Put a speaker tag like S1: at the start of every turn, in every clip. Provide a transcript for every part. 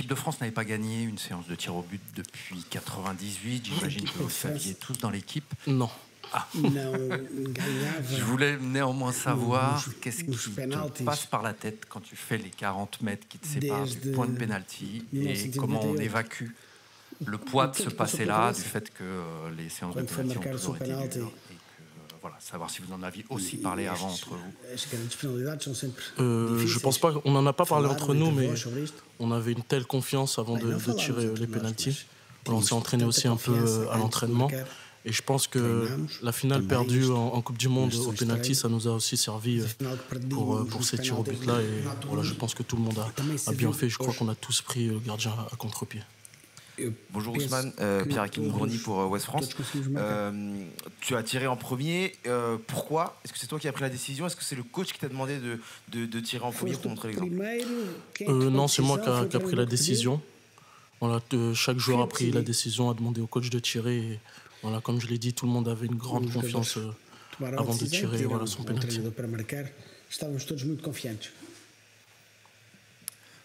S1: l'équipe de France n'avait pas gagné une séance de tir au but depuis 98. J'imagine que vous le saviez tous dans l'équipe.
S2: Non.
S1: Ah. Je voulais néanmoins savoir qu'est-ce qui te passe par la tête quand tu fais les 40 mètres qui te séparent du point de pénalty et comment on évacue le poids de ce passé-là, du fait que les séances de pénalty ont toujours été dures. Voilà, savoir si vous en aviez aussi parlé avant entre vous.
S2: Je pense pas, on n'en a pas parlé entre nous, mais on avait une telle confiance avant de tirer les pénaltys. On s'est entraîné aussi un peu à l'entraînement. Et je pense que la finale perdue en Coupe du Monde au pénalty, ça nous a aussi servi pour ces tirs au but-là. Et voilà, je pense que tout le monde a bien fait. Je crois qu'on a tous pris le gardien à contre-pied.
S3: Bonjour Ousmane, Pierre-Hakim Gourny pour Ouest France. Tu as tiré en premier. Pourquoi? Est-ce que c'est toi qui as pris la décision? Est-ce que c'est le coach qui t'a demandé de tirer en premier pour montrer l'exemple?
S2: Non, c'est moi qui a pris la décision. Voilà, chaque joueur a pris la décision, a demandé au coach de tirer. Et voilà, comme je l'ai dit, tout le monde avait une grande confiance avant de tirer son penalty.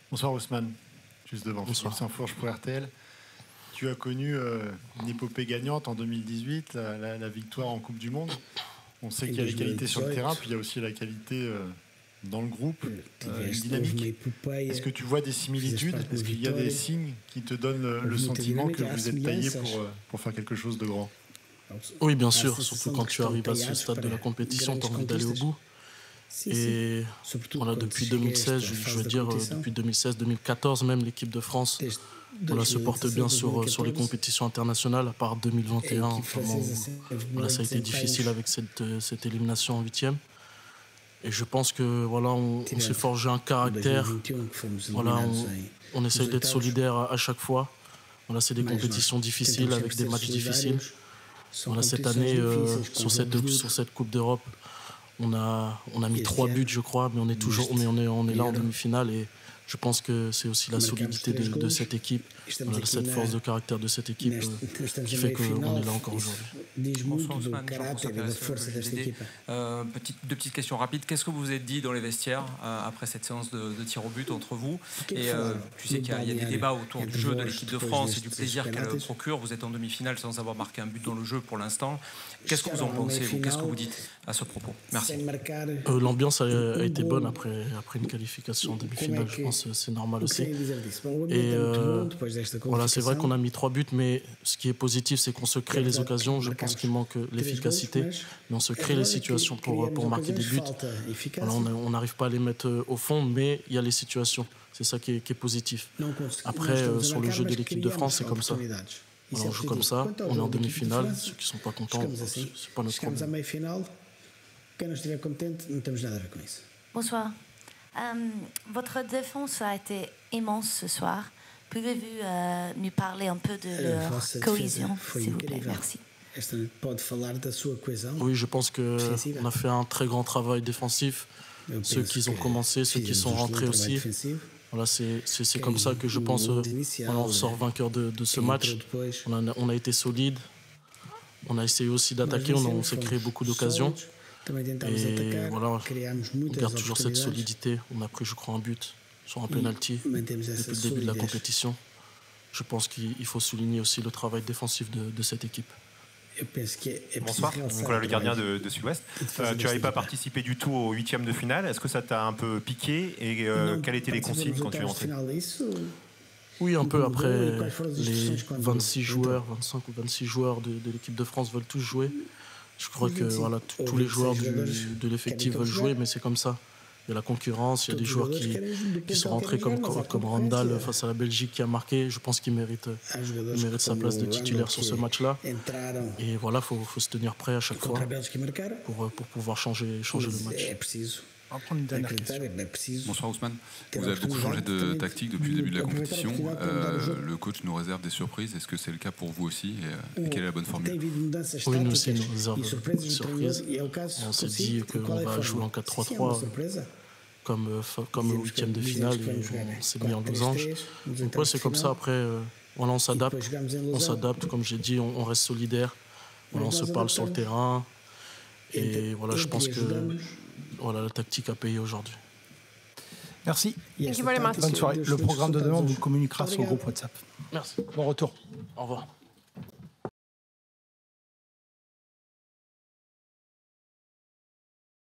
S4: Bonsoir Ousmane, juste devant
S2: Bonsoir.
S4: Philippe Saint-Fourche pour RTL. Tu as connu une épopée gagnante en 2018, la victoire en Coupe du Monde. On sait qu'il y a les qualités sur le terrain, puis il y a aussi la qualité dans le groupe, une dynamique. Est-ce que tu vois des similitudes? Est-ce qu'il y a des signes qui te donnent le sentiment que vous êtes taillé pour faire quelque chose de grand?
S2: Oui, bien sûr, surtout quand tu arrives à ce stade de la compétition, tu as envie d'aller au bout. Et voilà, depuis 2016, je veux dire, depuis 2016-2014, même l'équipe de France se porte bien sur les compétitions internationales, à part 2021. Ça a été difficile avec cette élimination en 8e. Et je pense que voilà, on s'est forgé un caractère. Voilà, on essaye d'être solidaire à chaque fois. Voilà, c'est des compétitions difficiles avec des matchs difficiles. Voilà, cette année, sur cette Coupe d'Europe, on a mis 3 buts, je crois, mais on est là en demi-finale. Et je pense que c'est aussi la solidité de cette équipe, cette force de caractère de cette équipe qui fait qu'on est là encore aujourd'hui.
S1: Bonsoir Ousmane, deux petites questions rapides. Qu'est-ce que vous vous êtes dit dans les vestiaires après cette séance de tir au but entre vous? Et tu sais qu'il y a des débats autour du jeu de l'équipe de France et du plaisir qu'elle procure. Vous êtes en demi-finale sans avoir marqué un but dans le jeu pour l'instant. Qu'est-ce que vous en pensez, vous? Qu'est-ce que vous dites à ce propos? Merci.
S2: L'ambiance a été bonne après une qualification en demi-finale, je pense que c'est normal aussi. Et voilà, c'est vrai qu'on a mis 3 buts, mais ce qui est positif, c'est qu'on se crée les occasions. Je pense qu'il manque l'efficacité, mais on se crée les situations pour marquer des buts. Voilà, on n'arrive pas à les mettre au fond, mais il y a les situations. C'est ça qui est positif. Après, sur le jeu de l'équipe de France, c'est comme ça. Voilà, on joue comme ça, on est en demi-finale. Ceux qui ne sont pas contents, c'est pas notre problème.
S5: Bonsoir. Votre défense a été immense ce soir. Pouvez-vous nous parler un peu de leur cohésion, s'il vous plaît? Merci.
S2: Oui, je pense qu'on a fait un très grand travail défensif. Ceux qui ont commencé, ceux qui sont rentrés aussi. Voilà, c'est comme ça que je pense on ressort vainqueur de ce match. On a été solide. On a essayé aussi d'attaquer. On s'est créé beaucoup d'occasions. Et voilà, on garde toujours cette solidité. On a pris, je crois, un but sur un penalty depuis le début de la compétition. Je pense qu'il faut souligner aussi le travail défensif de cette équipe.
S6: Bonsoir, Nicolas le gardien de Sud-Ouest. Tu n'avais pas participé du tout au 8e de finale. Est-ce que ça t'a un peu piqué? Et quelles étaient les consignes quand tu es entré?
S2: Oui, un peu après, les 25 ou 26 joueurs de l'équipe de France veulent tous jouer. Je crois que voilà, tous les joueurs de l'effectif veulent jouer, mais c'est comme ça. Il y a la concurrence, il y a des joueurs qui sont rentrés comme Randall face à la Belgique qui a marqué. Je pense qu'il mérite sa place de titulaire sur ce match-là. Et voilà, il faut se tenir prêt à chaque fois pour pouvoir changer le match.
S4: On va prendre une dernière question.
S7: Bonsoir Ousmane. Vous avez beaucoup changé de tactique depuis le début de la compétition. Le coach nous réserve des surprises. Est-ce que c'est le cas pour vous aussi? Et quelle est la bonne formule?
S2: Oui, nous aussi, nous réserve des surprises. On s'est dit qu'on va jouer en 4-3-3 comme au 8e de finale. Et on s'est mis en losange. Donc ouais, c'est comme ça. Après, voilà, on s'adapte. Comme j'ai dit, on reste solidaire. Voilà, on se parle sur le terrain. Et voilà, je pense que voilà, la tactique a payé aujourd'hui.
S8: Merci.
S9: Thank you very much.
S8: Bonne soirée. Le programme de demain, on vous le communiquera sur le groupe WhatsApp.
S2: Merci.
S8: Bon retour.
S2: Au revoir.